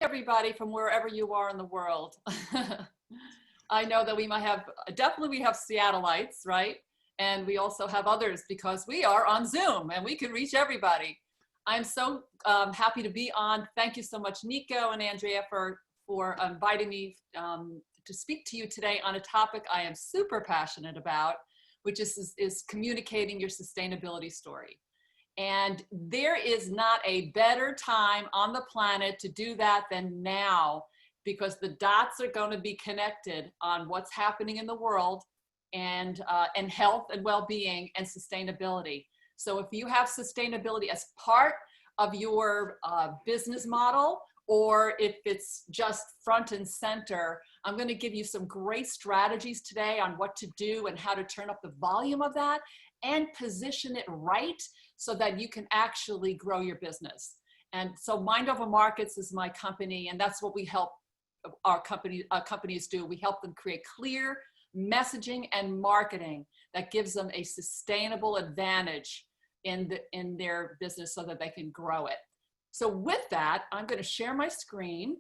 everybody from wherever you are in the world. I know that we might have, definitely we have Seattleites, right? And we also have others because we are on Zoom and we can reach everybody. I'm so happy to be on. Thank you so much, Nico and Andrea, for inviting me to speak to you today on a topic I am super passionate about, which is communicating your sustainability story. And there is not a better time on the planet to do that than now, because the dots are going to be connected on what's happening in the world and health and well-being and sustainability. So if you have sustainability as part of your business model, or if it's just front and center, I'm going to give you some great strategies today on what to do and how to turn up the volume of that and position it right so that you can actually grow your business. And so Mind Over Markets is my company, and that's what we help our companies do. We help them create clear messaging and marketing that gives them a sustainable advantage in their business so that they can grow it. So with that, I'm going to share my screen,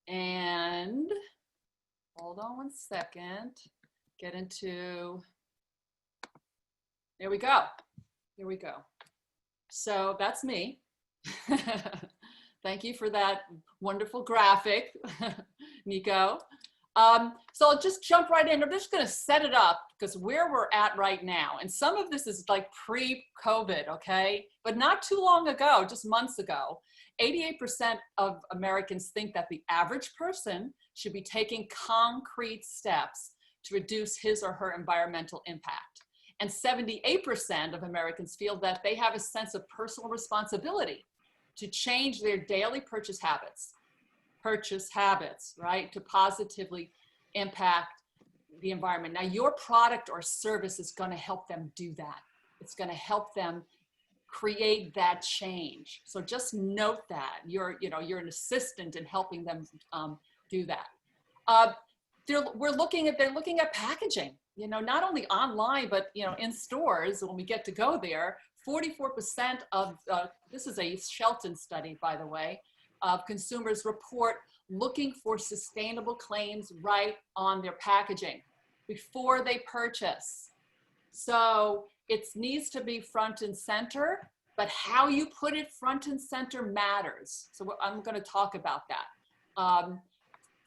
and hold on one second, get into, there we go. Here we go. So that's me. Thank you for that wonderful graphic, Nico. So I'll just jump right in. I'm just going to set it up because where we're at right now, and some of this is like pre-COVID, okay? But not too long ago, just months ago, 88% of Americans think that the average person should be taking concrete steps to reduce his or her environmental impact. And 78% of Americans feel that they have a sense of personal responsibility to change their daily purchase habits, right, to positively impact the environment. Now, your product or service is going to help them do that. It's going to help them create that change. So just note that you're an assistant in helping them do that. They're looking at packaging. Not only online, but in stores when we get to go there. 44% of this is a Shelton study, by the way, of consumers report looking for sustainable claims right on their packaging before they purchase. So it needs to be front and center, but how you put it front and center matters. So I'm going to talk about that.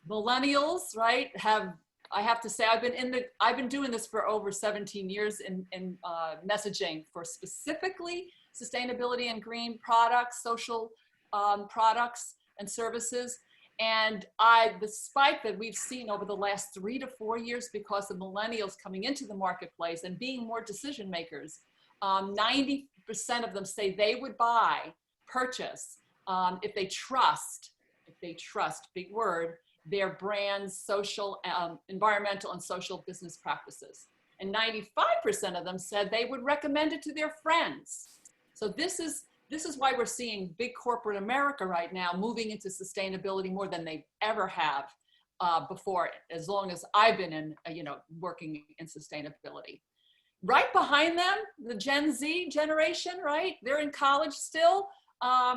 Millennials, right, I have to say, I've been doing this for over 17 years in messaging for specifically sustainability and green products, social products and services. And the spike that we've seen over the last 3 to 4 years because of millennials coming into the marketplace and being more decision makers, 90% of them say they would purchase if they trust, big word, their brand's social, environmental and social business practices. And 95% of them said they would recommend it to their friends. So this is why we're seeing big corporate America right now moving into sustainability more than they ever have before, as long as I've been working in sustainability. Right behind them, the Gen Z generation, right? They're in college still,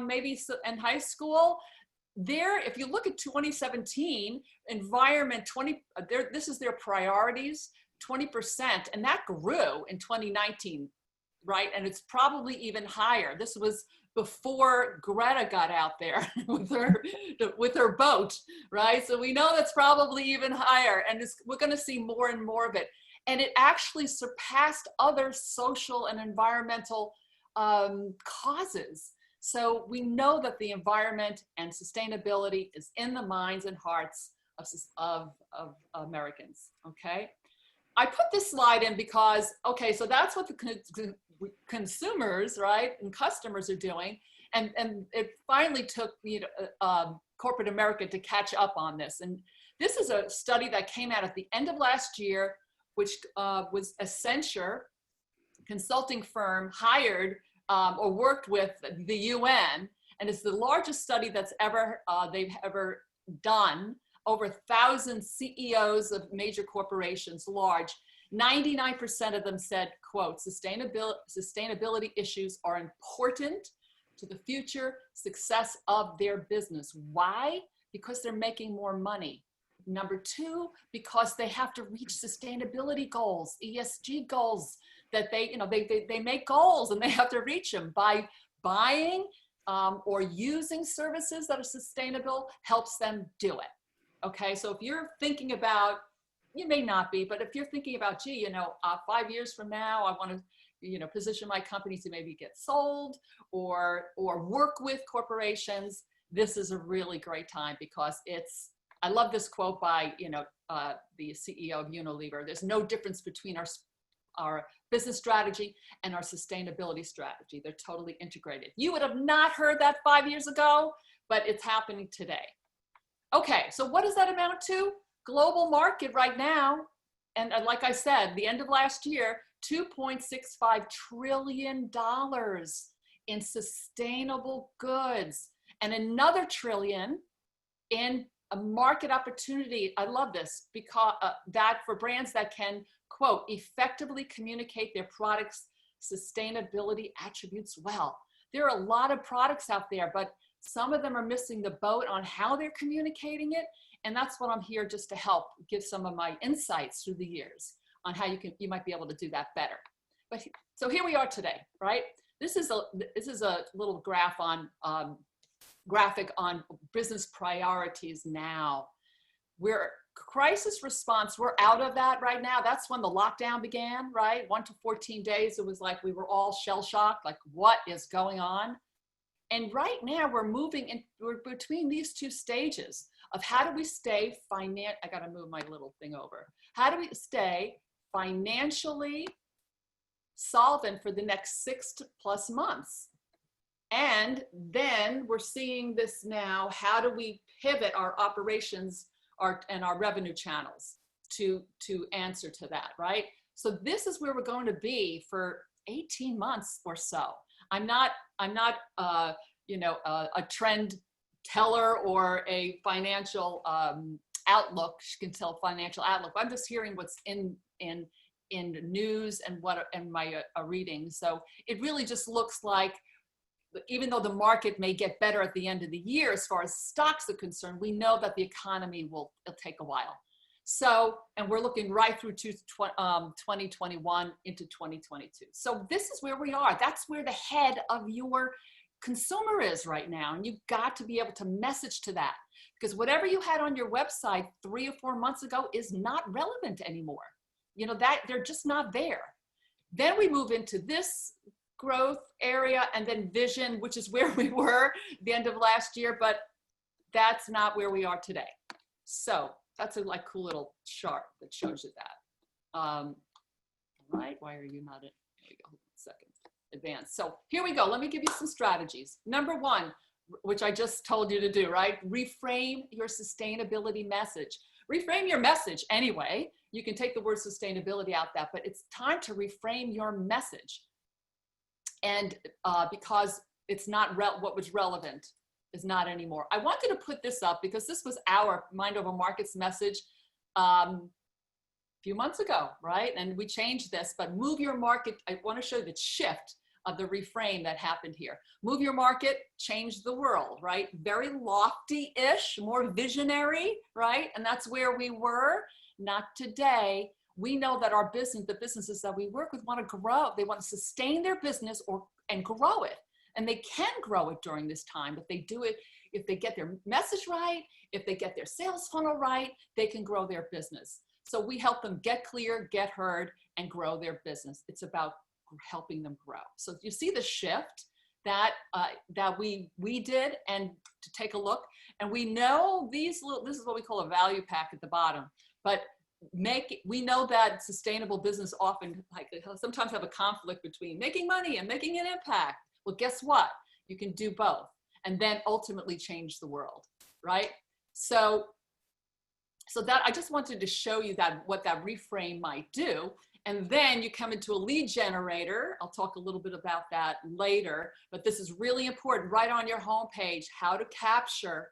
maybe in high school. If you look at 2017, environment, this is their priorities, 20%, and that grew in 2019, right? And it's probably even higher. This was before Greta got out there with her boat, right? So we know that's probably even higher, and we're going to see more and more of it. And it actually surpassed other social and environmental causes. So we know that the environment and sustainability is in the minds and hearts of Americans, okay? I put this slide in because, okay, so that's what the consumers, right, and customers are doing. And it finally took corporate America to catch up on this. And this is a study that came out at the end of last year, which was Accenture consulting firm hired or worked with the UN, and it's the largest study that's they've ever done. Over 1,000 CEOs of major corporations, large. 99% of them said, quote, sustainability issues are important to the future success of their business. Why? Because they're making more money. Number two, because they have to reach sustainability goals, ESG goals, that they make goals and they have to reach them. By buying or using services that are sustainable helps them do it. Okay, so if you're thinking about, you may not be, but if you're thinking about, gee, 5 years from now, I want to, position my company to maybe get sold or work with corporations, this is a really great time, because I love this quote by, the CEO of Unilever. There's no difference between our business strategy and our sustainability strategy. They're totally integrated. You would have not heard that 5 years ago, but it's happening today. Okay, so what does that amount to? Global market right now, and like I said, the end of last year, $2.65 trillion in sustainable goods, and another trillion in a market opportunity. I love this, because that for brands that can, quote, effectively communicate their products' sustainability attributes well. There are a lot of products out there, but some of them are missing the boat on how they're communicating it. And that's what I'm here just to help give some of my insights through the years on how you might be able to do that better. But so here we are today, right? This is a little graphic on business priorities now. We're crisis response, we're out of that right now. That's when the lockdown began, right? 1 to 14 days, it was like we were all shell-shocked, like what is going on? And right now we're between these two stages of how do we stay I gotta move my little thing over. How do we stay financially solvent for the next 6+ months? And then we're seeing this now, how do we pivot our operations and our revenue channels to answer to that, right? So this is where we're going to be for 18 months or so. I'm not a trend teller or a financial outlook. You can tell financial outlook. I'm just hearing what's in news and my reading. So it really just looks like, even though the market may get better at the end of the year, as far as stocks are concerned, we know that the economy it'll take a while. So, and we're looking right through to 2021 into 2022. So this is where we are. That's where the head of your consumer is right now. And you've got to be able to message to that, because whatever you had on your website 3 or 4 months ago is not relevant anymore. That they're just not there. Then we move into this growth area, and then vision, which is where we were the end of last year, but that's not where we are today. So that's a cool little chart that shows you that. Right, why are you not in? There we go, hold on a second. Advance. So here we go. Let me give you some strategies. Number one, which I just told you to do, right? Reframe your sustainability message. Reframe your message anyway. You can take the word sustainability out that, but it's time to reframe your message. And because it's not what was relevant is not anymore. I wanted to put this up because this was our Mind Over Markets message a few months ago, right? And we changed this, but move your market. I want to show you the shift of the reframe that happened here. Move your market, change the world, right? Very lofty-ish, more visionary, right? And that's where we were. Not today. We know that our business, the businesses that we work with, want to grow. They want to sustain their business and grow it. And they can grow it during this time. If they do it, if they get their message right, if they get their sales funnel right, they can grow their business. So we help them get clear, get heard, and grow their business. It's about helping them grow. So you see the shift that we did, and to take a look. And we know this is what we call a value pack at the bottom. But we know that sustainable business often sometimes have a conflict between making money and making an impact. Well, guess what? You can do both, and then ultimately change the world, right? So that I just wanted to show you what that reframe might do. And then you come into a lead generator. I'll talk a little bit about that later, but this is really important. Right on your homepage, how to capture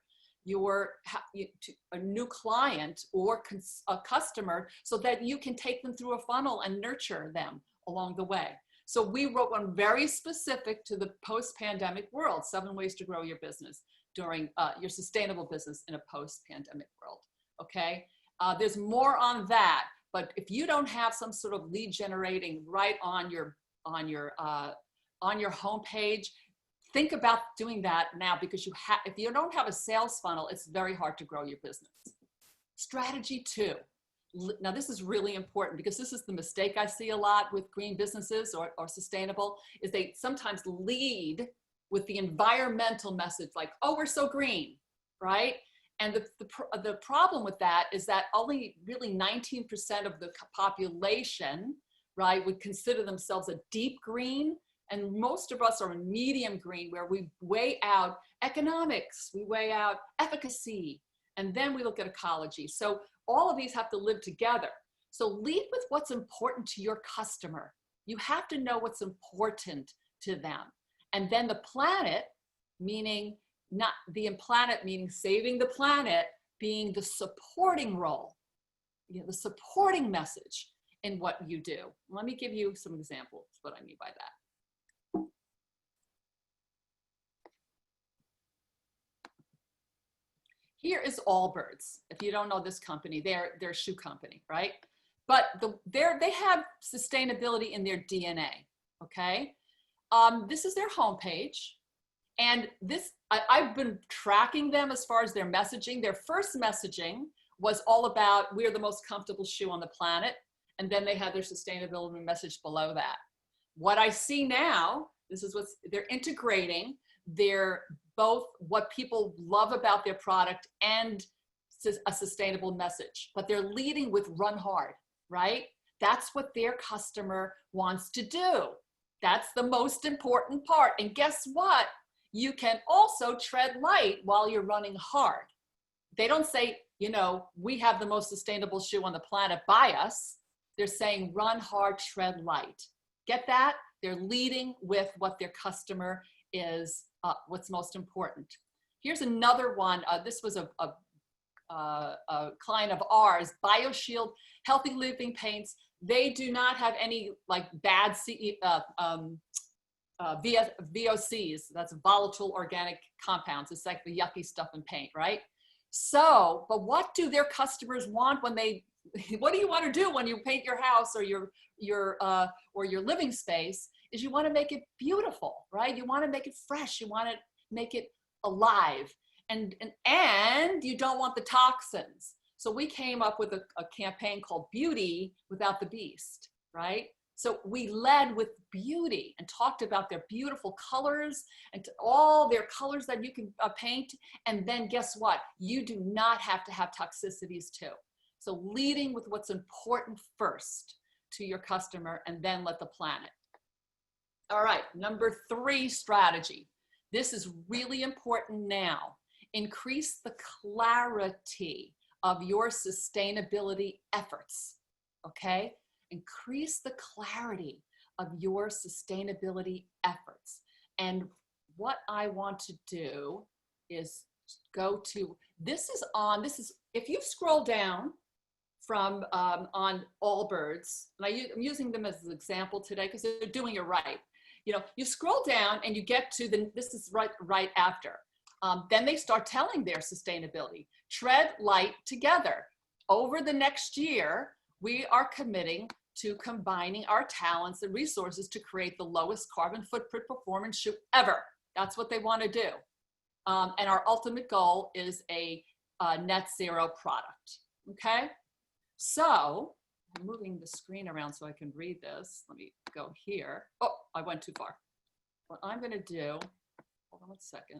a new client or a customer so that you can take them through a funnel and nurture them along the way. So we wrote one very specific to the post-pandemic world, 7 ways to grow your business during your sustainable business in a post-pandemic world, okay? There's more on that, but if you don't have some sort of lead generating right on your homepage, think about doing that now, because if you don't have a sales funnel, it's very hard to grow your business. Strategy 2. Now this is really important, because this is the mistake I see a lot with green businesses or sustainable, is they sometimes lead with the environmental message, like, oh, we're so green, right? And the problem with that is that only really 19% of the population, right, would consider themselves a deep green. And most of us are medium green, where we weigh out economics, we weigh out efficacy, and then we look at ecology. So all of these have to live together. So lead with what's important to your customer. You have to know what's important to them. And then the planet, meaning not the planet, meaning saving the planet, being the supporting role, the supporting message in what you do. Let me give you some examples of what I mean by that. Here is Allbirds. If you don't know this company, they're a shoe company, right? But they have sustainability in their DNA, okay? This is their homepage. And I've been tracking them as far as their messaging. Their first messaging was all about, we're the most comfortable shoe on the planet. And then they had their sustainability message below that. What I see now, this is what they're integrating. They're both what people love about their product and a sustainable message, but they're leading with run hard, right? That's what their customer wants to do. That's the most important part. And guess what? You can also tread light while you're running hard. They don't say, we have the most sustainable shoe on the planet, buy us. They're saying run hard, tread light. Get that? They're leading with what their customer is, what's most important. Here's another one. This was a client of ours, BioShield Healthy Living Paints. They do not have any bad VOCs, that's volatile organic compounds. It's like the yucky stuff in paint, right? So, but what do their customers want when what do you want to do when you paint your house or your living space? Is you want to make it beautiful, right? You want to make it fresh. You want to make it alive, and you don't want the toxins. So we came up with a campaign called Beauty Without the Beast, right? So we led with beauty and talked about their beautiful colors and all their colors that you can paint. And then guess what? You do not have to have toxicities too. So leading with what's important first to your customer, and then let the planet. All right, number 3 strategy. This is really important now. Increase the clarity of your sustainability efforts, okay? Increase the clarity of your sustainability efforts. And what I want to do is go to, if you scroll down from on Allbirds, and I'm using them as an example today because they're doing it right. You scroll down and you get to this is right after. Then they start telling their sustainability. Tread light together. Over the next year, we are committing to combining our talents and resources to create the lowest carbon footprint performance shoe ever. That's what they want to do. And our ultimate goal is a net zero product, okay? So I'm moving the screen around so I can read this. Let me go here. Oh, I went too far. What I'm going to do, hold on one second.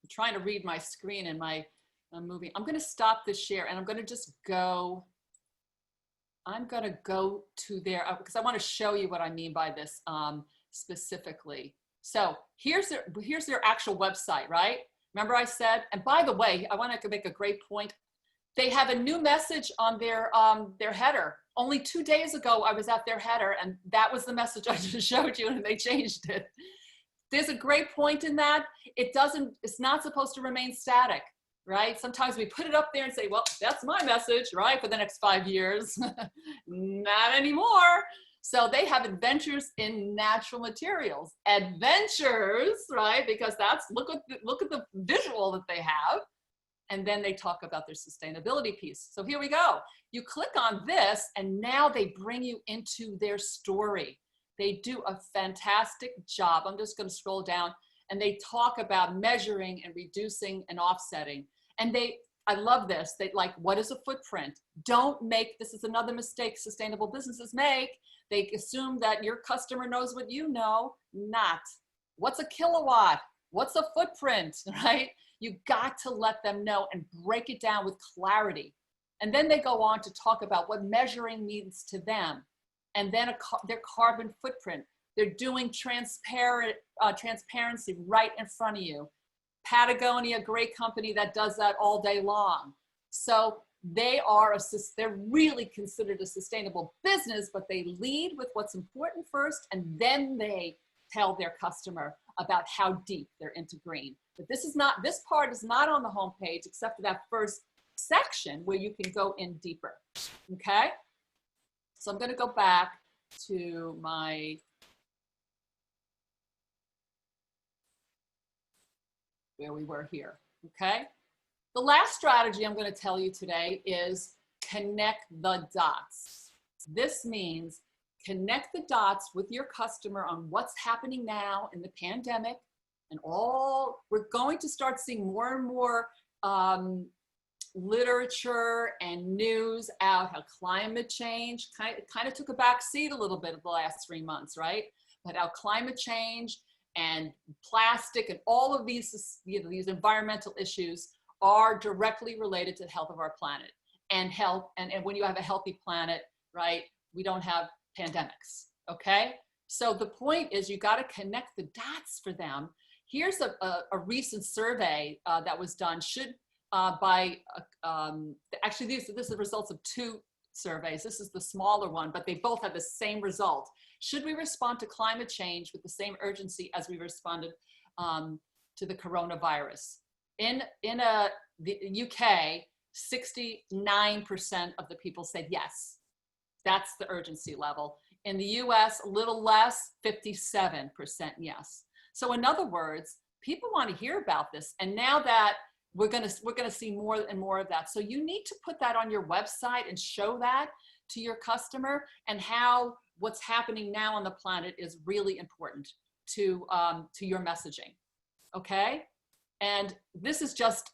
I'm trying to read my screen and I'm moving. I'm going to stop the share and I'm going to just go. I'm going to go to there because I want to show you what I mean by this specifically. So here's their actual website, right? Remember I said, and by the way, I want to make a great point. They have a new message on their header. Only 2 days ago, I was at their header and that was the message I just showed you and they changed it. There's a great point in that. It's not supposed to remain static, right? Sometimes we put it up there and say, well, that's my message, right? For the next 5 years. Not anymore. So they have adventures in natural materials. Adventures, right? Because that's, look at the visual that they have. And then they talk about their sustainability piece. So here we go. You click on this and now they bring you into their story. They do a fantastic job. I'm just going to scroll down, and they talk about measuring and reducing and offsetting. And I love this. They like, what is a footprint? Don't make, this is another mistake sustainable businesses make. They assume that your customer knows what you know. Not. What's a kilowatt? What's a footprint, right? You got to let them know and break it down with clarity. And then they go on to talk about what measuring means to them. And then their carbon footprint. They're doing transparency right in front of you. Patagonia, a great company that does that all day long. So they're really considered a sustainable business, but they lead with what's important first, and then they tell their customer about how deep they're into green. But this part is not on the homepage except for that first section where you can go in deeper, okay? So I'm gonna go back to where we were here, okay? The last strategy I'm gonna tell you today is connect the dots. This means connect the dots with your customer on what's happening now in the pandemic, and we're going to start seeing more and more literature and news out how climate change kind of took a back seat a little bit of the last 3 months, right? But how climate change and plastic and all of these, these environmental issues are directly related to the health of our planet and health. And when you have a healthy planet, right, we don't have pandemics, okay? So the point is you got to connect the dots for them. Here's a recent survey that was done actually this is the results of 2 surveys. This is the smaller one, but they both have the same result. Should we respond to climate change with the same urgency as we responded to the coronavirus? In the UK, 69% of the people said yes. That's the urgency level. In the US, a little less, 57% yes. So in other words, people want to hear about this. And now that we're gonna see more and more of that. So you need to put that on your website and show that to your customer, and how what's happening now on the planet is really important to your messaging, okay? And this is just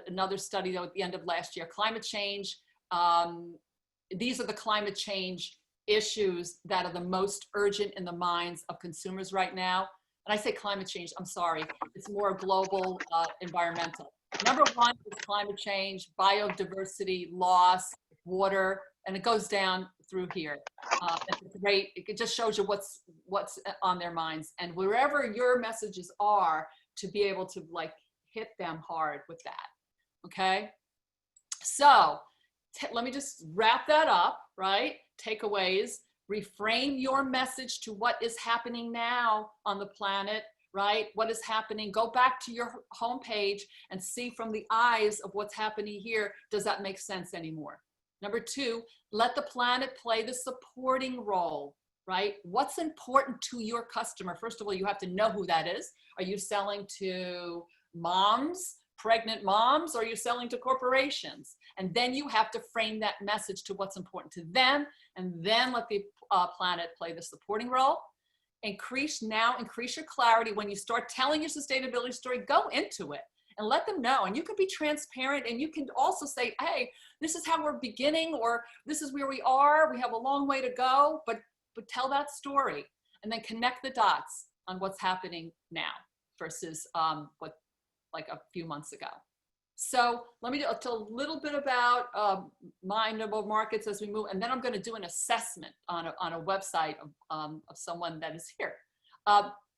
another study though at the end of last year, climate change. These are the climate change issues that are the most urgent in the minds of consumers right now. And I say climate change, I'm sorry, it's more global environmental. Number 1 is climate change, biodiversity loss, water, and it goes down through here. It's great. It just shows you what's on their minds, and wherever your messages are, to be able to like hit them hard with that. Okay. So let me just wrap that up, right? Takeaways: reframe your message to what is happening now on the planet, right? What is happening? Go back to your homepage and see from the eyes of what's happening here. Does that make sense anymore? Number 2, let the planet play the supporting role, right? What's important to your customer? First of all, you have to know who that is. Are you selling to moms, pregnant moms, or are you selling to corporations? And then you have to frame that message to what's important to them, and then let the planet play the supporting role. Increase your clarity. When you start telling your sustainability story, go into it and let them know. And you can be transparent, and you can also say, hey, this is how we're beginning, or this is where we are. We have a long way to go, but tell that story, and then connect the dots on what's happening now versus what like a few months ago. So let me tell a little bit about Mind Over Markets as we move, and then I'm going to do an assessment on a website of someone that is here.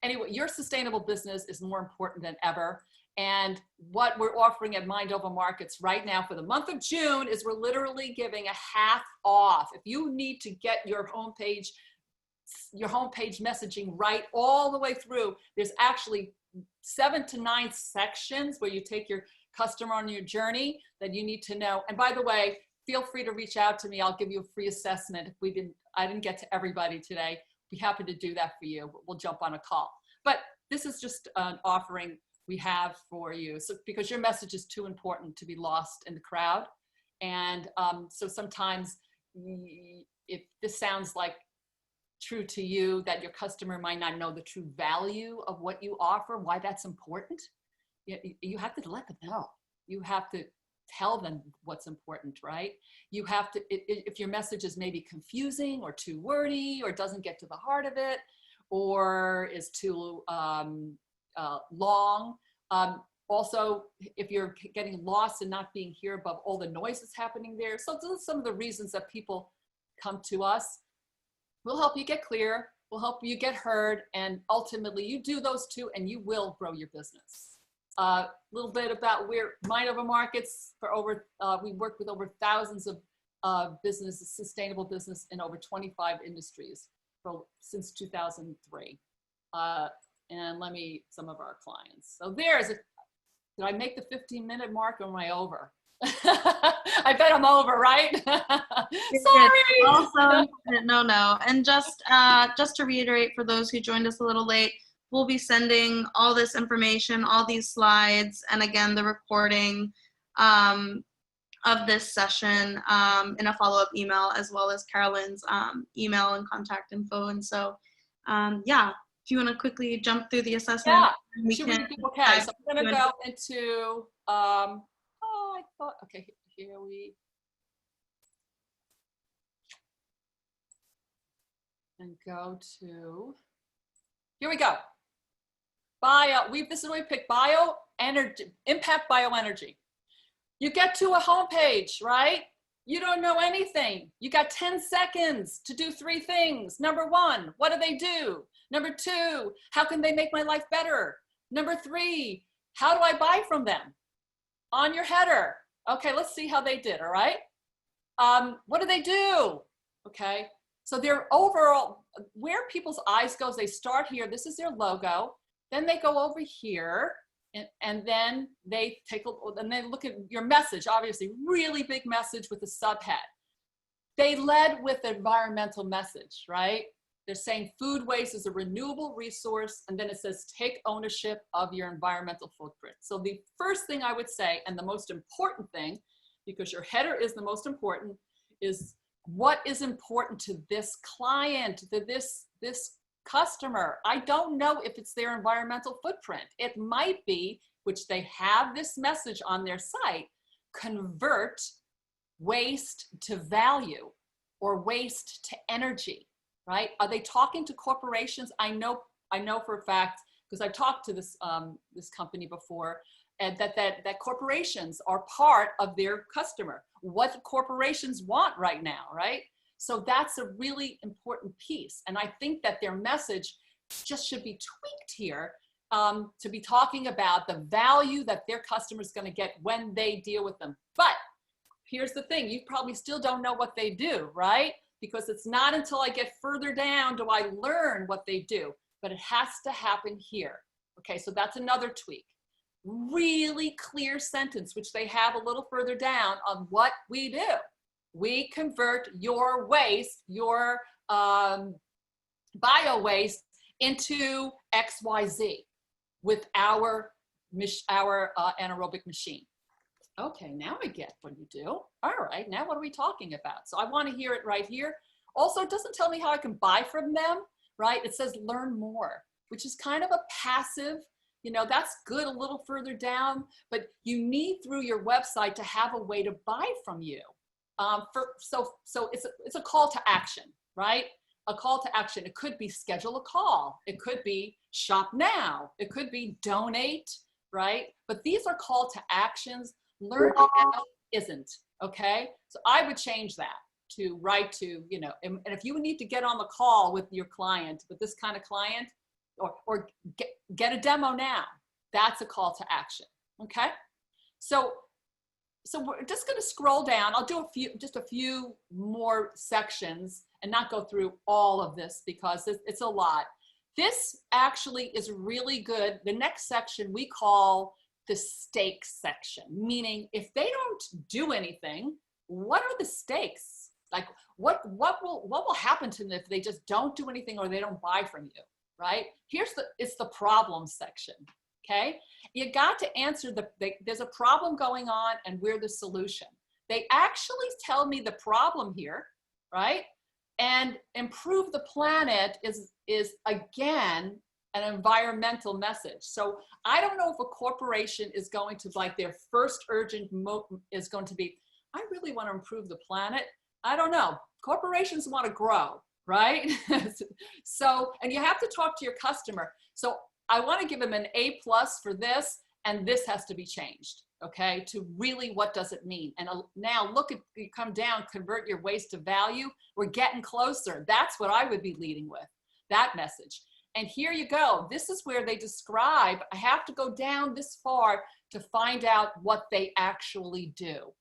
Anyway, your sustainable business is more important than ever. And what we're offering at Mind Over Markets right now for the month of June is we're literally giving a half off. If you need to get your homepage messaging right all the way through, there's actually 7 to 9 sections where you take your customer on your journey that you need to know. And by the way, feel free to reach out to me. I'll give you a free assessment. If I didn't get to everybody today, be happy to do that for you. We'll jump on a call. But this is just an offering we have for you. So because your message is too important to be lost in the crowd. And so sometimes if this sounds like true to you, that your customer might not know the true value of what you offer, why that's important, you have to let them know. You have to tell them what's important, right? You have to, if your message is maybe confusing or too wordy or doesn't get to the heart of it or is too long. Also, if you're getting lost and not being here above all the noise that's happening there. So those are some of the reasons that people come to us. We'll help you get clear. We'll help you get heard. And ultimately, you do those two and you will grow your business. A little bit about where Mind Over Markets for over, we work with over thousands of businesses, sustainable business in over 25 industries since 2003. And some of our clients. So did I make the 15-minute mark or am I over? I bet I'm over, right? Sorry. Also, no. And just to reiterate for those who joined us a little late, we'll be sending all this information, all these slides, and again, the recording of this session in a follow-up email, as well as Carolyn's email and contact info. And so, yeah, if you want to quickly jump through the assessment. Yeah, okay, so I'm going to go into, okay, here we go. This is what we picked, bioenergy, impact bioenergy. You get to a homepage, right? You don't know anything. You got 10 seconds to do 3 things. Number 1, what do they do? Number 2, how can they make my life better? Number 3, how do I buy from them? On your header. Okay, let's see how they did, all right? What do they do? Okay, so they're overall, where people's eyes goes, they start here, this is their logo, then they go over here, and then they look at your message, obviously, really big message with a subhead. They led with environmental message, right? They're saying food waste is a renewable resource, and then it says take ownership of your environmental footprint. So the first thing I would say, and the most important thing, because your header is the most important, is what is important to this client, to this customer. I don't know if it's their environmental footprint. It might be, which they have this message on their site, convert waste to value or waste to energy. Right? Are they talking to corporations? I know for a fact, because I've talked to this company before, and that corporations are part of their customer. What corporations want right now, right? So that's a really important piece. And I think that their message just should be tweaked here to be talking about the value that their customer is going to get when they deal with them. But here's the thing, you probably still don't know what they do, right? Because it's not until I get further down do I learn what they do, but it has to happen here. Okay, so that's another tweak. Really clear sentence, which they have a little further down on what we do. We convert your waste, your bio waste into XYZ with our anaerobic machine. Okay, now I get what you do. All right, now what are we talking about? So I want to hear it right here. Also, it doesn't tell me how I can buy from them, right? It says learn more, which is kind of a passive, that's good a little further down, but you need through your website to have a way to buy from you. So it's a call to action, right? A call to action. It could be schedule a call. It could be shop now. It could be donate, right? But these are call to actions. Learn how isn't, okay? So I would change that to write to, and if you need to get on the call with your client, with this kind of client, or get a demo now, that's a call to action, okay? So we're just gonna scroll down. I'll do just a few more sections and not go through all of this because it's a lot. This actually is really good. The next section we call the stakes section, meaning if they don't do anything, what are the stakes? Like what will happen to them if they just don't do anything or they don't buy from you, right? It's the problem section, okay? You got to answer there's a problem going on and we're the solution. They actually tell me the problem here, right? And improve the planet is again, an environmental message. So I don't know if a corporation is going to, like, their first urgent is going to be, I really want to improve the planet. I don't know. Corporations want to grow, right? So, and you have to talk to your customer. So I want to give them an A+ for this, and this has to be changed, okay? To really, what does it mean? And now look at, you come down, convert your waste to value. We're getting closer. That's what I would be leading with, that message. And here you go. This is where they describe, I have to go down this far to find out what they actually do,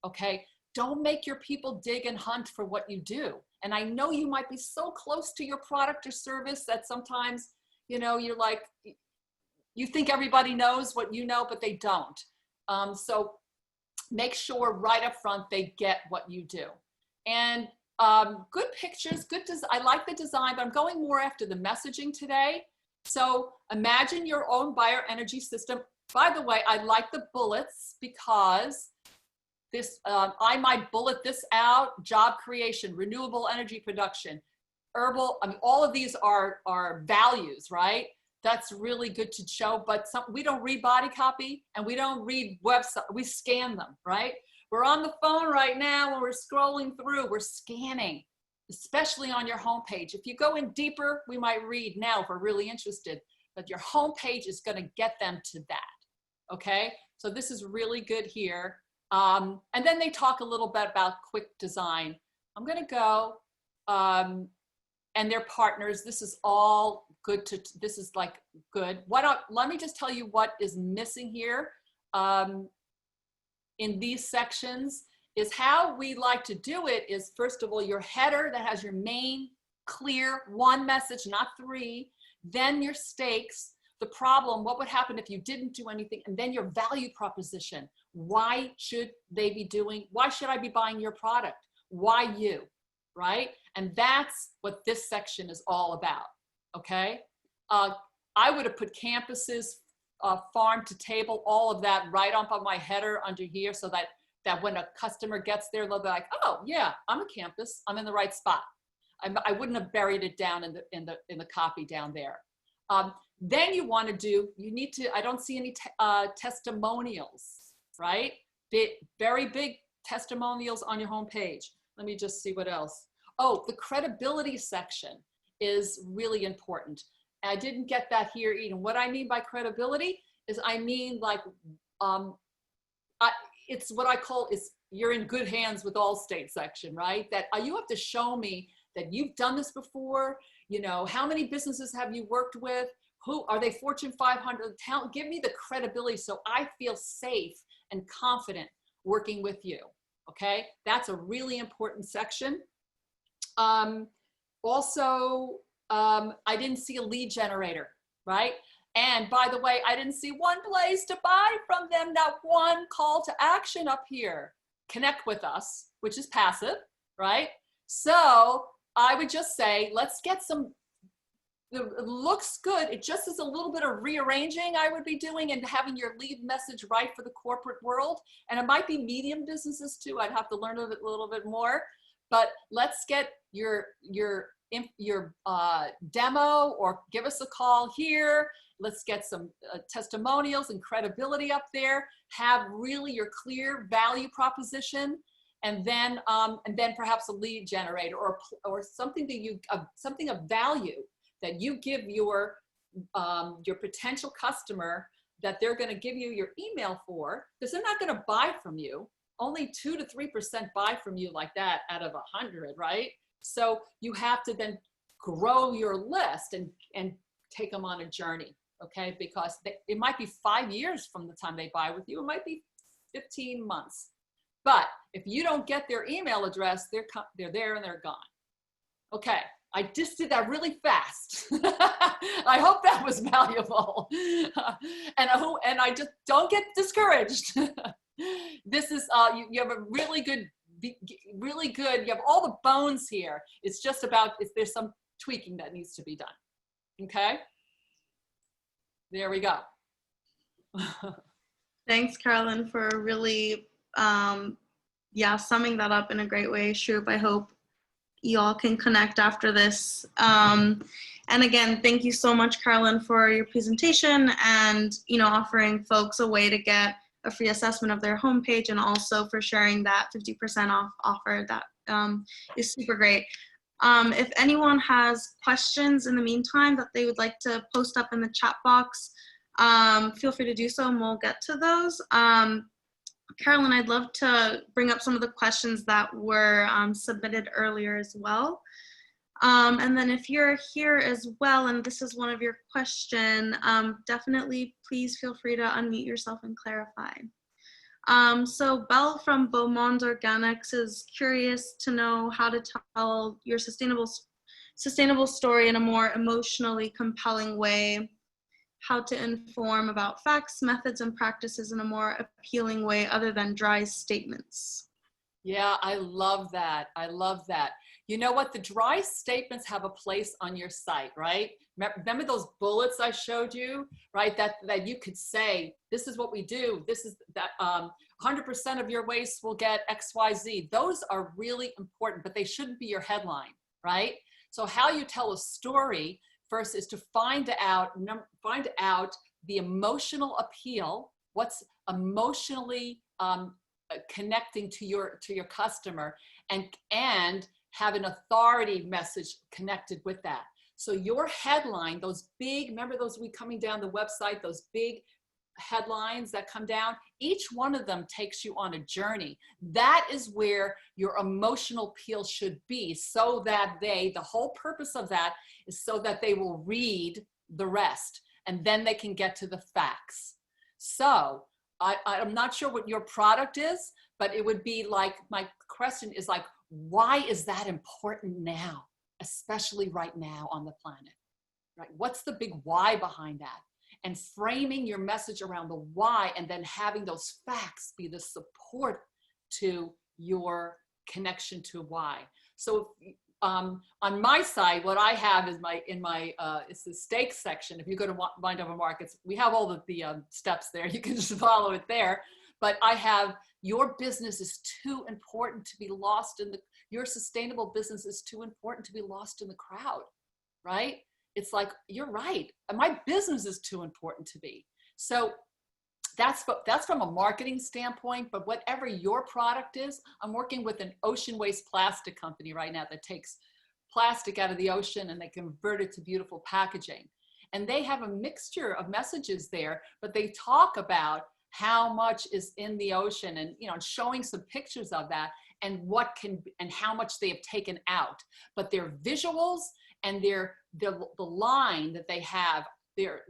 okay? Don't make your people dig and hunt for what you do. And I know you might be so close to your product or service that sometimes, you know, you're like, you think everybody knows what you know, but they don't. So make sure right up front they get what you do. And good pictures, I like the design, but I'm going more after the messaging today. So imagine your own buyer energy system. By the way, I like the bullets because this, I might bullet this out: job creation, renewable energy production, herbal. I mean, all of these are values, right? That's really good to show, but we don't read body copy and we don't read website, we scan them, right? We're on the phone right now when we're scrolling through, we're scanning, especially on your homepage. If you go in deeper, we might read now if we're really interested, but your homepage is going to get them to that, okay? So this is really good here. And then they talk a little bit about quick design. I'm going to go, and their partners. This is all good this is like good. Let me just tell you what is missing here. In these sections is how we like to do it is, first of all, your header that has your main clear one message, not three, then your stakes, the problem, what would happen if you didn't do anything, and then your value proposition. Why should they be why should I be buying your product? Why you, right? And that's what this section is all about, okay? I would have put campuses, farm to table, all of that right up on my header under here, so that when a customer gets there, they'll be like, oh yeah, I'm a campus, I'm in the right spot. I wouldn't have buried it down in the copy down there. Then you want to do, I don't see any testimonials, right? Very big testimonials on your homepage. Let me just see what else. Oh, the credibility section is really important. I didn't get that here either. What I mean by credibility is, I mean, like, it's what I call is you're in good hands with Allstate section, right? That you have to show me that you've done this before. You know, how many businesses have you worked with? Who are they? Fortune 500? Give me the credibility so I feel safe and confident working with you. Okay, that's a really important section. Also, I didn't see a lead generator, right? And by the way, I didn't see one place to buy from them, not one call to action up here. Connect with us, which is passive, right? So I would just say, let's get some, it looks good. It just is a little bit of rearranging I would be doing and having your lead message right for the corporate world. And it might be medium businesses too. I'd have to learn a little bit more, but let's get your demo, or give us a call here. Let's get some testimonials and credibility up there. Have really your clear value proposition, and then perhaps a lead generator or something that something of value that you give your potential customer, that they're going to give you your email for, because they're not going to buy from you. Only 2 to 3% buy from you like that out of 100, right? So you have to then grow your list and take them on a journey, okay? Because it might be 5 years from the time they buy with you. It might be 15 months. But if you don't get their email address, they're there and they're gone. Okay, I just did that really fast. I hope that was valuable. And I just don't get discouraged. This is, you have a really good really good. You have all the bones here. It's just about if there's some tweaking that needs to be done. Okay? There we go. Thanks, Carolyn, for really, summing that up in a great way. Shroop, I hope you all can connect after this. And again, thank you so much, Carolyn, for your presentation and, offering folks a way to get a free assessment of their homepage, and also for sharing that 50% off offer. That is super great. If anyone has questions in the meantime that they would like to post up in the chat box, feel free to do so and we'll get to those. Carolyn, I'd love to bring up some of the questions that were submitted earlier as well. And then if you're here as well, and this is one of your question, definitely please feel free to unmute yourself and clarify. So Belle from Beaumont Organics is curious to know how to tell your sustainable story in a more emotionally compelling way, how to inform about facts, methods, and practices in a more appealing way other than dry statements. Yeah, I love that. I love that. You know what? The dry statements have a place on your site, right? Remember those bullets I showed you, right? That you could say, this is what we do. This is that 100% of your waste will get XYZ. Those are really important, but they shouldn't be your headline, right? So how you tell a story first is to find out the emotional appeal, what's emotionally connecting to your customer, and have an authority message connected with that. So your headline, those big, remember those coming down the website, those big headlines that come down, each one of them takes you on a journey. That is where your emotional appeal should be, so that the whole purpose of that is so that they will read the rest and then they can get to the facts. So I'm not sure what your product is, but it would be like, my question is like, why is that important now, especially right now on the planet, right? What's the big why behind that? And framing your message around the why, and then having those facts be the support to your connection to why. So on my side, what I have is it's the steak section. If you go to Wind Over Markets, we have all the steps there. You can just follow it there. But I have, your business is too important to be lost in your sustainable business is too important to be lost in the crowd, right? It's like, you're right. My business is too important to be. So that's from a marketing standpoint, but whatever your product is, I'm working with an ocean waste plastic company right now that takes plastic out of the ocean and they convert it to beautiful packaging. And they have a mixture of messages there, but they talk about how much is in the ocean, and showing some pictures of that, and how much they have taken out. But their visuals and the line that they have, their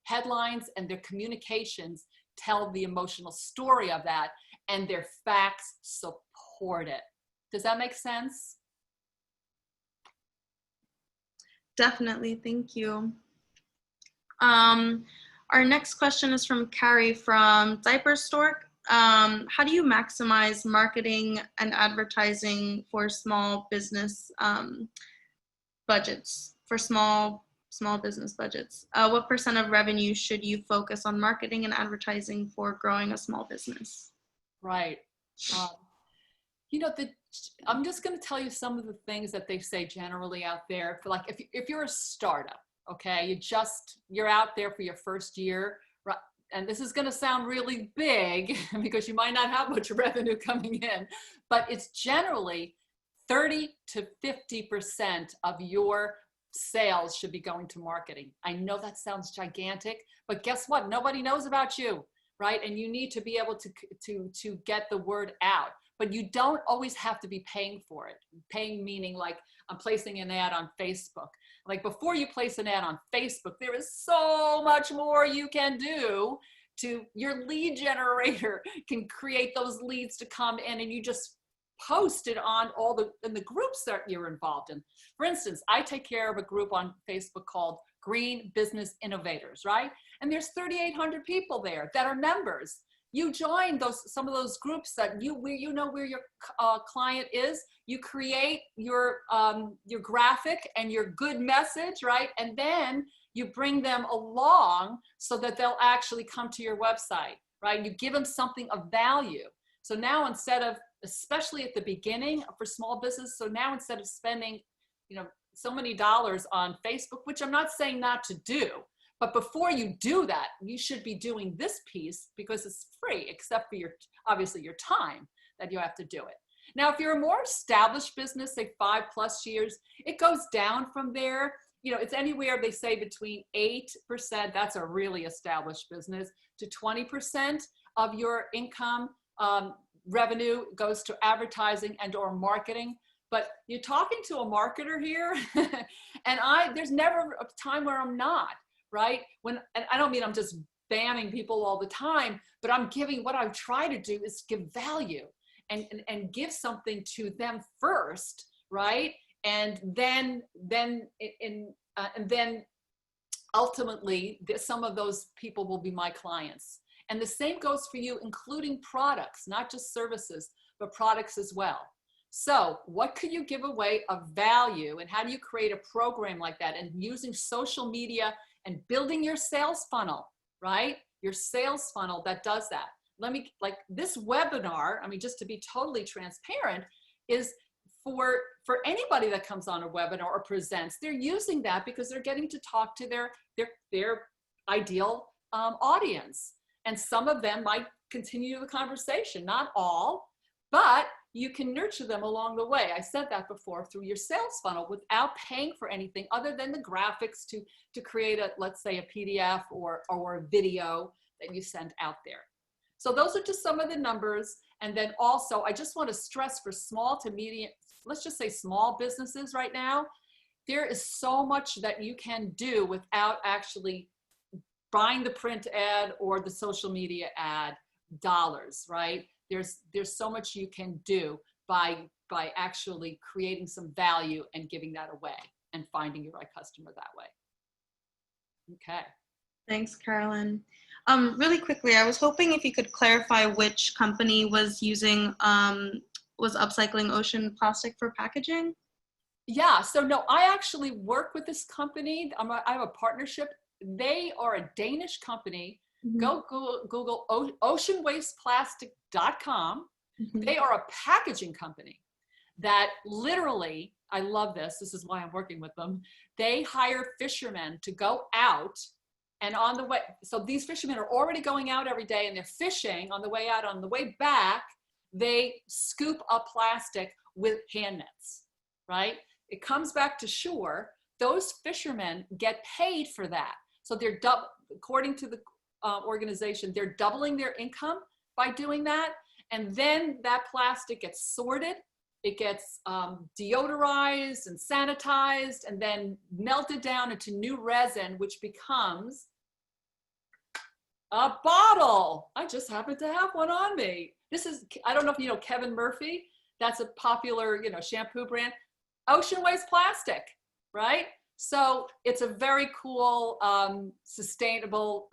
headlines and their communications tell the emotional story of that, and their facts support it. Does that make sense? Definitely, thank you. Our next question is from Carrie from Diaper Stork. How do you maximize marketing and advertising for small business budgets, for small business budgets? What % of revenue should you focus on marketing and advertising for growing a small business? Right. I'm just going to tell you some of the things that they say generally out there. For like, if you're a startup, okay, you're out there for your first year, right? And this is going to sound really big because you might not have much revenue coming in, but it's generally 30 to 50% of your sales should be going to marketing. I know that sounds gigantic, but guess what? Nobody knows about you, right? And you need to be able to get the word out, but you don't always have to be paying for it. Paying meaning like I'm placing an ad on Facebook. Like before you place an ad on Facebook, there is so much more you can do to your lead generator can create those leads to come in, and you just post it on in the groups that you're involved in. For instance, I take care of a group on Facebook called Green Business Innovators, right? And there's 3,800 people there that are members. you join some of those groups that you know where your client is. You create your graphic and your good message, right? And then you bring them along so that they'll actually come to your website, right? You give them something of value. So now instead of, especially at the beginning for small business, so now instead of spending, so many dollars on Facebook, which I'm not saying not to do, but before you do that, you should be doing this piece because it's free, except for obviously your time that you have to do it. Now, if you're a more established business, say 5+ years, it goes down from there. It's anywhere, they say, between 8%, that's a really established business, to 20% of your income revenue goes to advertising and or marketing. But you're talking to a marketer here, and there's never a time where I'm not, right? And I don't mean I'm just spamming people all the time, but I'm giving, what I try to do is give value and give something to them first, right? And then ultimately, some of those people will be my clients. And the same goes for you, including products, not just services, but products as well. So what could you give away of value, and how do you create a program like that? And using social media and building your sales funnel, right? Your sales funnel that does that. Like this webinar, just to be totally transparent, is for anybody that comes on a webinar or presents. They're using that because they're getting to talk to their ideal audience. And some of them might continue the conversation, not all, but you can nurture them along the way. I said that before, through your sales funnel, without paying for anything other than the graphics to create let's say a PDF or a video that you send out there. So those are just some of the numbers. And then also, I just want to stress for small to medium, let's just say small businesses right now, there is so much that you can do without actually buying the print ad or the social media ad dollars, right? There's so much you can do by actually creating some value and giving that away and finding your right customer that way. Okay. Thanks, Carolyn. Really quickly, I was hoping if you could clarify which company was upcycling ocean plastic for packaging. Yeah, so no, I actually work with this company. I have a partnership. They are a Danish company. Mm-hmm. Go Google oceanwasteplastic.com. Mm-hmm. They are a packaging company that literally, I love this. This is why I'm working with them. They hire fishermen to go out, and on the way, so these fishermen are already going out every day and they're fishing on the way out. On the way back, they scoop up plastic with hand nets, right? It comes back to shore. Those fishermen get paid for that. So they're according to the organization, they're doubling their income by doing that. And then that plastic gets sorted. It gets deodorized and sanitized and then melted down into new resin, which becomes a bottle. I just happen to have one on me. This is, I don't know if you know Kevin Murphy. That's a popular, shampoo brand. Ocean waste plastic, right? So it's a very cool, sustainable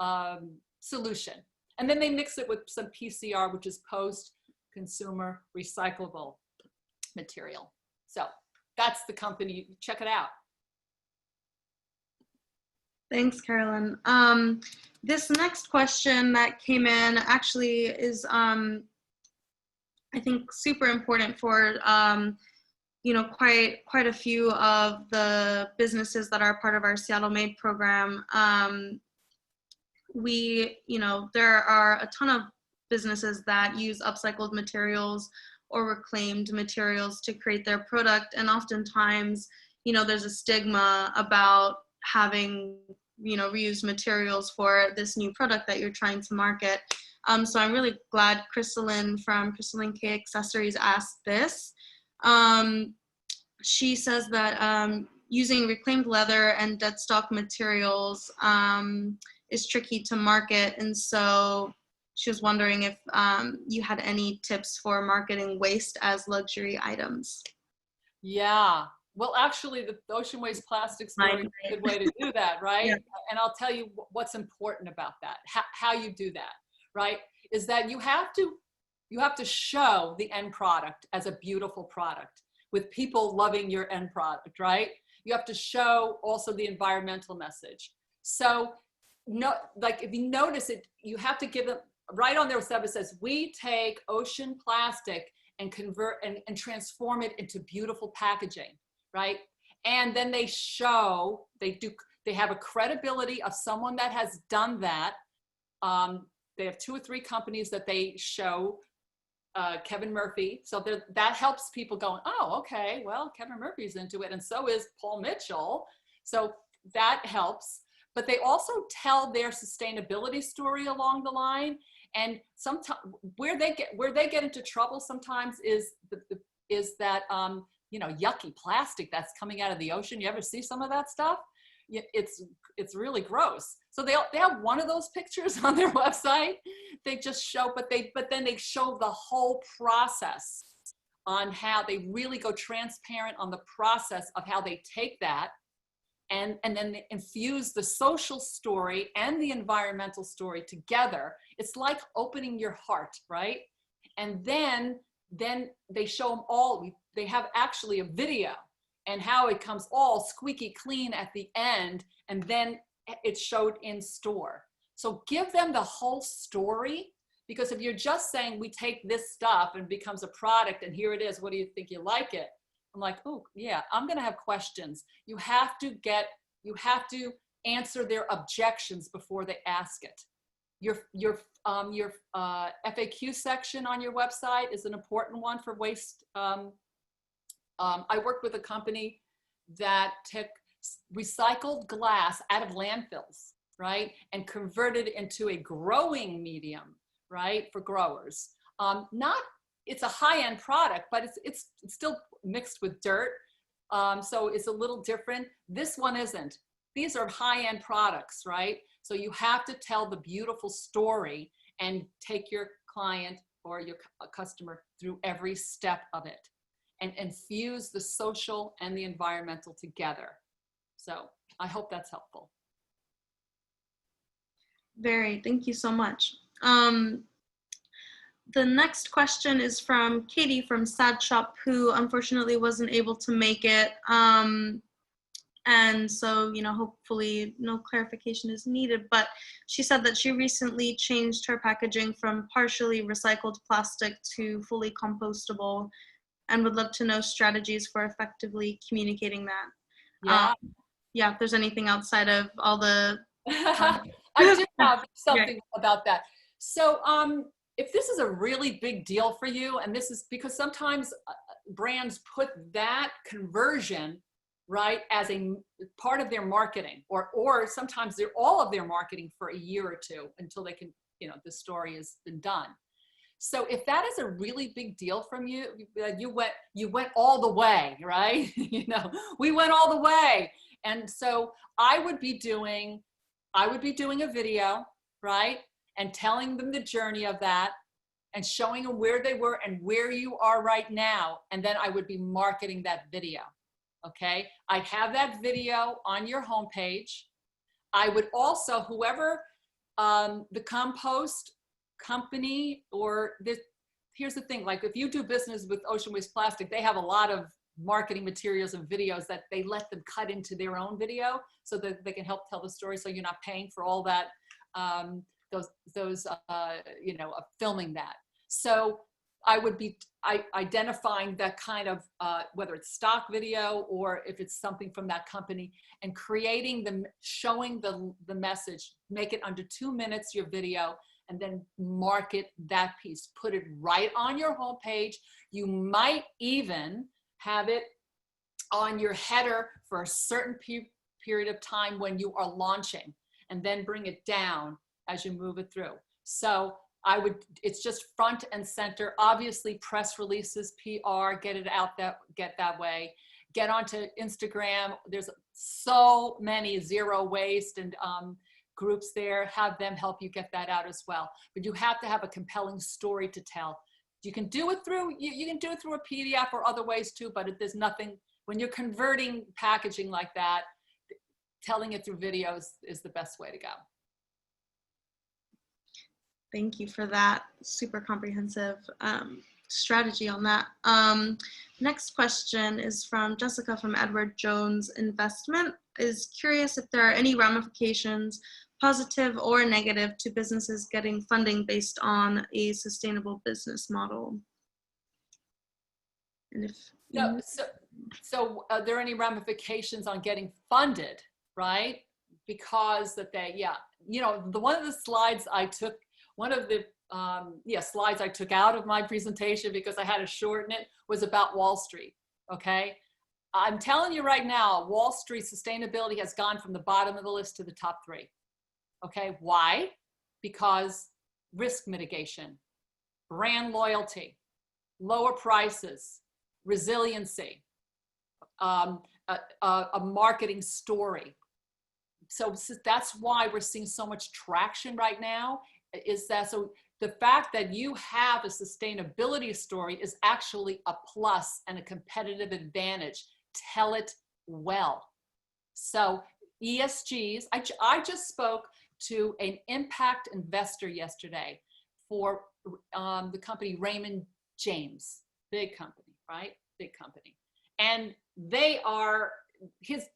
solution. And then they mix it with some PCR, which is post-consumer recyclable material. So that's the company. Check it out. Thanks, Carolyn. This next question that came in actually is, I think, super important for quite a few of the businesses that are part of our Seattle Made program. There are a ton of businesses that use upcycled materials or reclaimed materials to create their product, and oftentimes, there's a stigma about having, reused materials for this new product that you're trying to market. So I'm really glad Crystalline from Crystalline K Accessories asked this. She says that using reclaimed leather and dead stock materials is tricky to market, and so she was wondering if you had any tips for marketing waste as luxury items. Yeah, well, actually, the ocean waste plastics is a good way to do that, right? Yeah. And I'll tell you what's important about that, how you do that, right, is that you have to show the end product as a beautiful product with people loving your end product, right? You have to show also the environmental message. So no, like if you notice it, you have to give them right on their website. It says, we take ocean plastic and convert and transform it into beautiful packaging, right? And then they show, they have a credibility of someone that has done that. They have 2 or 3 companies that they show, Kevin Murphy. So that helps people going, oh, okay, well, Kevin Murphy's into it, and so is Paul Mitchell. So that helps. But they also tell their sustainability story along the line. And sometimes where they get into trouble sometimes is that you know, yucky plastic that's coming out of the ocean. You ever see some of that stuff? It's really gross. So they have one of those pictures on their website. They just show, but then they show the whole process on how they really go transparent on the process of how they take that and then they infuse the social story and the environmental story together. It's like opening your heart, right? And then they show them all. They have actually a video and how it comes all squeaky clean at the end, and then it's showed in store. So give them the whole story, because if you're just saying we take this stuff and it becomes a product and here it is, what do you think, you like it? I'm like, oh yeah, I'm gonna have questions. You have to answer their objections before they ask it. Your FAQ section on your website is an important one for waste. I worked with a company that took recycled glass out of landfills, right, and converted it into a growing medium, right, for growers. It's a high-end product, but it's still mixed with dirt, so it's a little different. This one isn't. These are high-end products, right? So you have to tell the beautiful story and take your client or your customer through every step of it and infuse the social and the environmental together. So I hope that's helpful. Very, thank you so much. The next question is from Katie from Sad Shop, who unfortunately wasn't able to make it. And so, you know, hopefully no clarification is needed, but she said that she recently changed her packaging from partially recycled plastic to fully compostable and would love to know strategies for effectively communicating that. Yeah. Yeah, if there's anything outside of all the... I do have something about that. So if this is a really big deal for you, and this is because sometimes brands put that conversion, right, as a part of their marketing, or sometimes they're all of their marketing for a year or two until they can, you know, the story has been done. So if that is a really big deal from you, you went all the way, right? You know, we went all the way. And so I would be doing a video, right? And telling them the journey of that and showing them where they were and where you are right now. And then I would be marketing that video, okay? I'd have that video on your homepage. I would also, whoever the compost company or this, here's the thing, like if you do business with Ocean Waste Plastic, they have a lot of marketing materials and videos that they let them cut into their own video so that they can help tell the story, so you're not paying for all that, you know, filming that. So I would be identifying that kind of, whether it's stock video or if it's something from that company, and creating showing the message, make it under 2 minutes, your video, and then market that piece, put it right on your homepage. You might even have it on your header for a certain period of time when you are launching, and then bring it down as you move it through. So it's just front and center. Obviously press releases, PR, get it out that way. Get onto Instagram. There's so many zero waste and groups there. Have them help you get that out as well. But you have to have a compelling story to tell. You can do it through, you can do it through a PDF or other ways too, but there's nothing, when you're converting packaging like that, telling it through videos is the best way to go. Thank you for that super comprehensive strategy on that. Next question is from Jessica from Edward Jones Investment. Is curious if there are any ramifications, positive or negative, to businesses getting funding based on a sustainable business model. And if so are there any ramifications on getting funded, right? Because that they, yeah, you know, one of the slides I took, one of the slides I took out of my presentation because I had to shorten it was about Wall Street, okay? I'm telling you right now, Wall Street sustainability has gone from the bottom of the list to the top 3, okay? Why? Because risk mitigation, brand loyalty, lower prices, resiliency, a marketing story. So that's why we're seeing so much traction right now, is that, so the fact that you have a sustainability story is actually a plus and a competitive advantage. Tell it well. So ESGs, I just spoke to an impact investor yesterday for the company Raymond James, big company, right? Big company. And they are, he's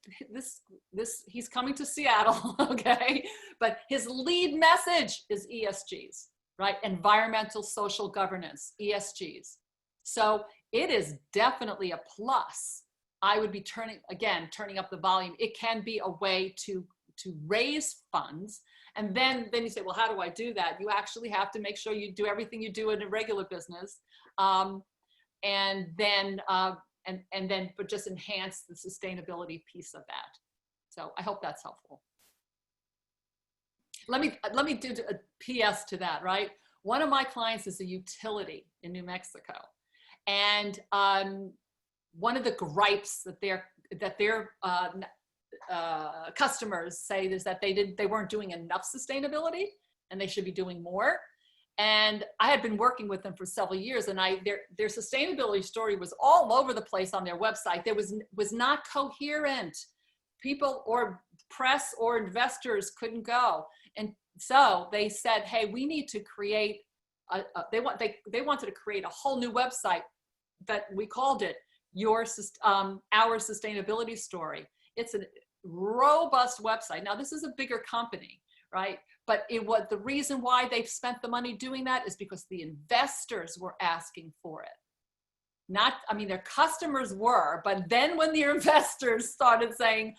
coming to Seattle, okay? But his lead message is ESGs, right? Environmental social governance, ESGs. So it is definitely a plus. I would be turning up the volume. It can be a way to raise funds. And then you say, well, how do I do that? You actually have to make sure you do everything you do in a regular business. But just enhance the sustainability piece of that. So I hope that's helpful. Let me do a PS to that, right? One of my clients is a utility in New Mexico. And one of the gripes that their customers say is that they weren't doing enough sustainability and they should be doing more. And I had been working with them for several years, and their sustainability story was all over the place on their website. There was not coherent. People or press or investors couldn't go. And so they said, hey, we need to create they wanted to create a whole new website that we called it Our Sustainability Story. It's a robust website. Now, this is a bigger company, right? But the reason why they've spent the money doing that is because the investors were asking for it. Their customers were, but then when the investors started saying,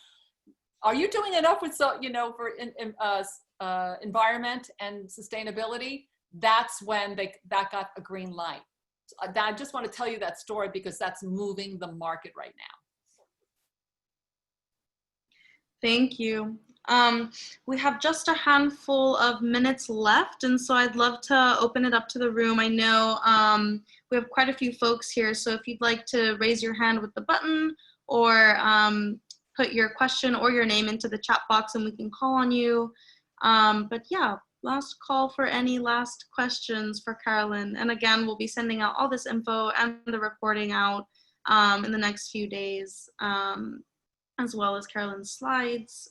are you doing enough with, for environment and sustainability? That's when that got a green light. So I just want to tell you that story because that's moving the market right now. Thank you. We have just a handful of minutes left, and so I'd love to open it up to the room. I know we have quite a few folks here, so if you'd like to raise your hand with the button or put your question or your name into the chat box and we can call on you. But yeah, last call for any last questions for Carolyn. And again, we'll be sending out all this info and the recording out in the next few days, as well as Carolyn's slides.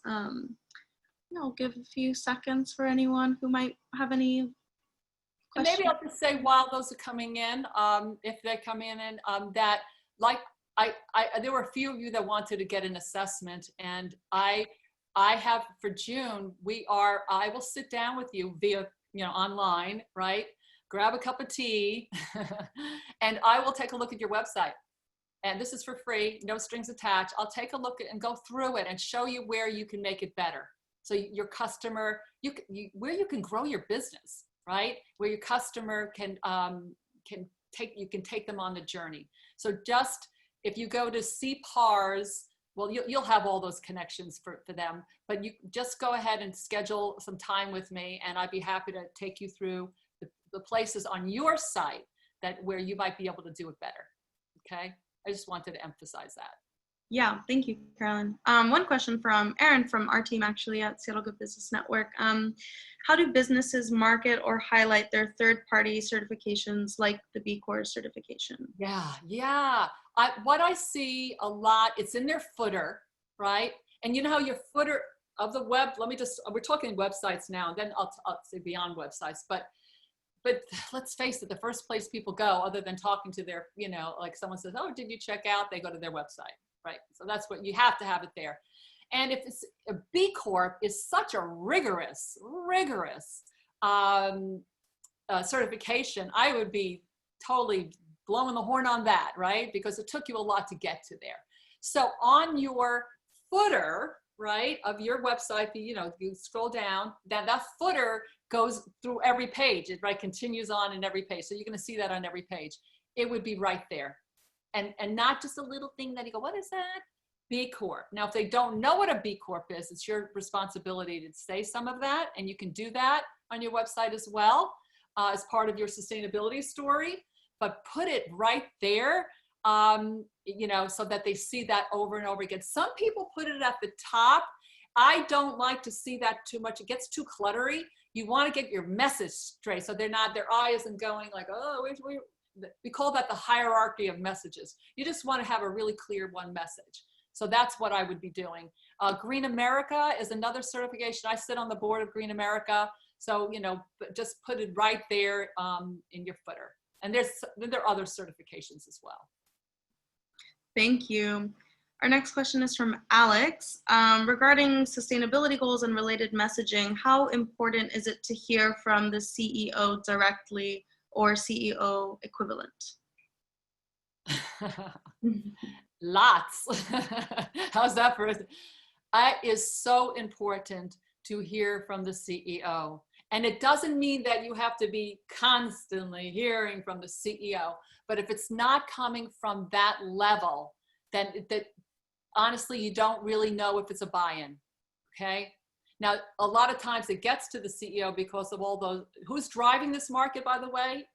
I'll give a few seconds for anyone who might have any questions. Maybe I'll just say while those are coming in, if they come in, that like there were a few of you that wanted to get an assessment, and I have for June, I will sit down with you via, online, right? Grab a cup of tea and I will take a look at your website. And this is for free, no strings attached. I'll take a look at and go through it and show you where you can make it better. So your customer, where you can grow your business, right? Where your customer can take them on the journey. So just, if you go to C Parrs, well, you'll have all those connections for them, but you just go ahead and schedule some time with me and I'd be happy to take you through the places on your site where you might be able to do it better, okay? I just wanted to emphasize that. Yeah, thank you, Carolyn. One question from Erin from our team actually at Seattle Good Business Network. How do businesses market or highlight their third-party certifications like the B Corp certification? Yeah. What I see a lot, it's in their footer, right? And you know how your footer of the web, we're talking websites now, and then I'll say beyond websites, but but let's face it, the first place people go, other than talking to their, you know, like someone says, oh, did you check out? They go to their website, right? So that's what you have to have it there. And if it's a B Corp is such a rigorous certification, I would be totally blowing the horn on that, right? Because it took you a lot to get to there. So on your footer, right, of your website, you know, you scroll down, that footer goes through every page. It, right, continues on in every page. So you're going to see that on every page. It would be right there. And not just a little thing that you go, what is that? B Corp. Now, if they don't know what a B Corp is, it's your responsibility to say some of that. And you can do that on your website as well, as part of your sustainability story. But put it right there, you know, so that they see that over and over again. Some people put it at the top. I don't like to see that too much. It gets too cluttery. You want to get your message straight, so they're not, their eye isn't going like, oh, we call that the hierarchy of messages. You just want to have a really clear one message. So that's what I would be doing. Green America is another certification. I sit on the board of Green America. So, you know, just put it right there in your footer. And there are other certifications as well. Thank you. Our next question is from Alex. Regarding sustainability goals and related messaging, how important is it to hear from the CEO directly or CEO equivalent? Lots. How's that for it? It is so important to hear from the CEO. And it doesn't mean that you have to be constantly hearing from the CEO, but if it's not coming from that level, then honestly, you don't really know if it's a buy-in, okay? Now, a lot of times it gets to the CEO because of all those, who's driving this market, by the way?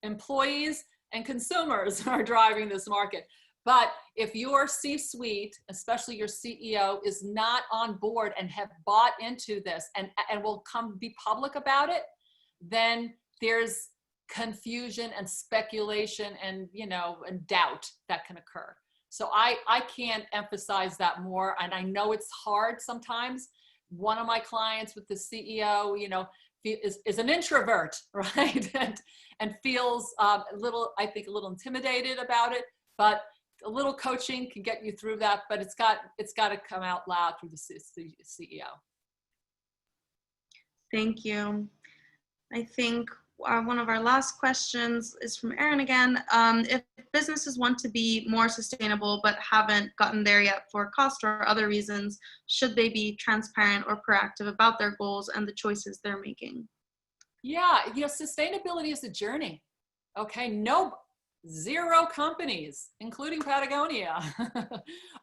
Employees and consumers are driving this market. But if your C-suite, especially your CEO, is not on board and have bought into this and will come be public about it, then there's confusion and speculation and, you know, and doubt that can occur. So I can't emphasize that more. And I know it's hard sometimes. One of my clients with the CEO, you know, is an introvert, right? and feels a little, I think, a little intimidated about it, but a little coaching can get you through that, but it's got to come out loud through the CEO. Thank you. I think one of our last questions is from Erin again. If businesses want to be more sustainable but haven't gotten there yet for cost or other reasons, should they be transparent or proactive about their goals and the choices they're making? Yeah, you know, sustainability is a journey. Okay, zero companies, including Patagonia,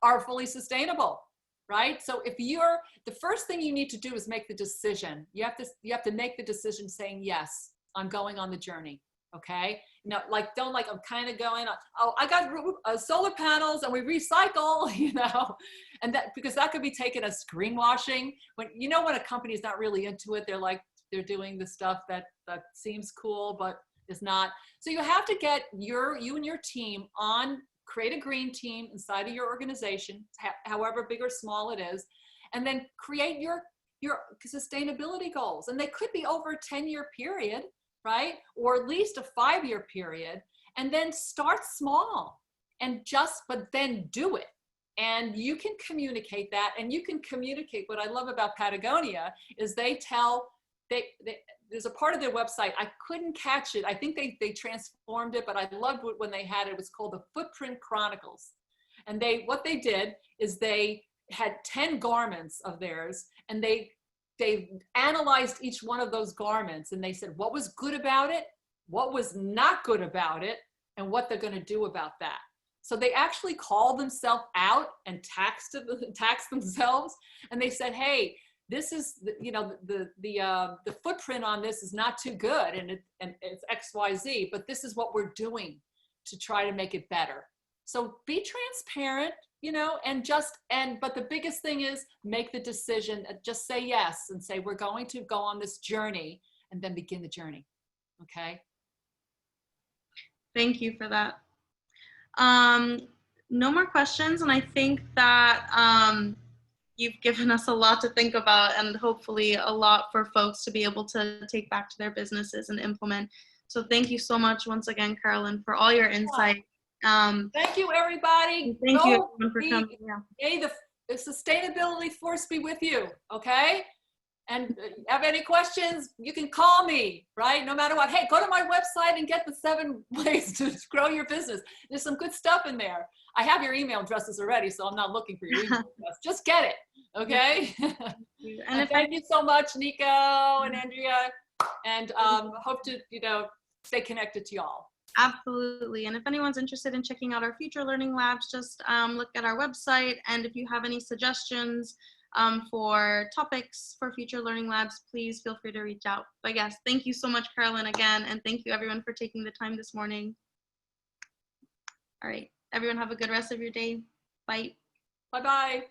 are fully sustainable, right? So if the first thing you need to do is make the decision. You have to make the decision saying, yes, I'm going on the journey, okay? Now, like, don't like, I'm kind of going, oh, I got solar panels and we recycle, you know, and that, because that could be taken as greenwashing. When a company is not really into it, they're doing the stuff that seems cool, but is not. So you have to get you and your team create a green team inside of your organization, however big or small it is, and then create your sustainability goals. And they could be over a 10-year period, right? Or at least a 5-year period, and then start small but then do it. And you can communicate that, and you can communicate. What I love about Patagonia is there's a part of their website, I couldn't catch it. I think they transformed it, but I loved it when they had it. It was called the Footprint Chronicles. And what they did is they had 10 garments of theirs, and they analyzed each one of those garments, and they said what was good about it, what was not good about it, and what they're going to do about that. So they actually called themselves out and taxed themselves, and they said, hey, this is, the footprint on this is not too good, and it's XYZ, but this is what we're doing to try to make it better. So be transparent, but the biggest thing is make the decision, just say yes and say, we're going to go on this journey, and then begin the journey. Okay. Thank you for that. No more questions. And I think that you've given us a lot to think about, and hopefully a lot for folks to be able to take back to their businesses and implement. So thank you so much once again, Carolyn, for all your insight. Thank you, everybody. Thank you everyone for coming. Yeah. May the sustainability force be with you, okay? And have any questions, you can call me, right? No matter what. Hey, go to my website and get the 7 ways to grow your business. There's some good stuff in there. I have your email addresses already, so I'm not looking for your email address. Just get it, okay? And thank you so much, Nico and Andrea. And hope to, stay connected to y'all. Absolutely. And if anyone's interested in checking out our future learning labs, just look at our website. And if you have any suggestions for topics for future learning labs, please feel free to reach out. But yes, thank you so much, Carolyn, again. And thank you everyone for taking the time this morning. All right, everyone have a good rest of your day. Bye. Bye-bye.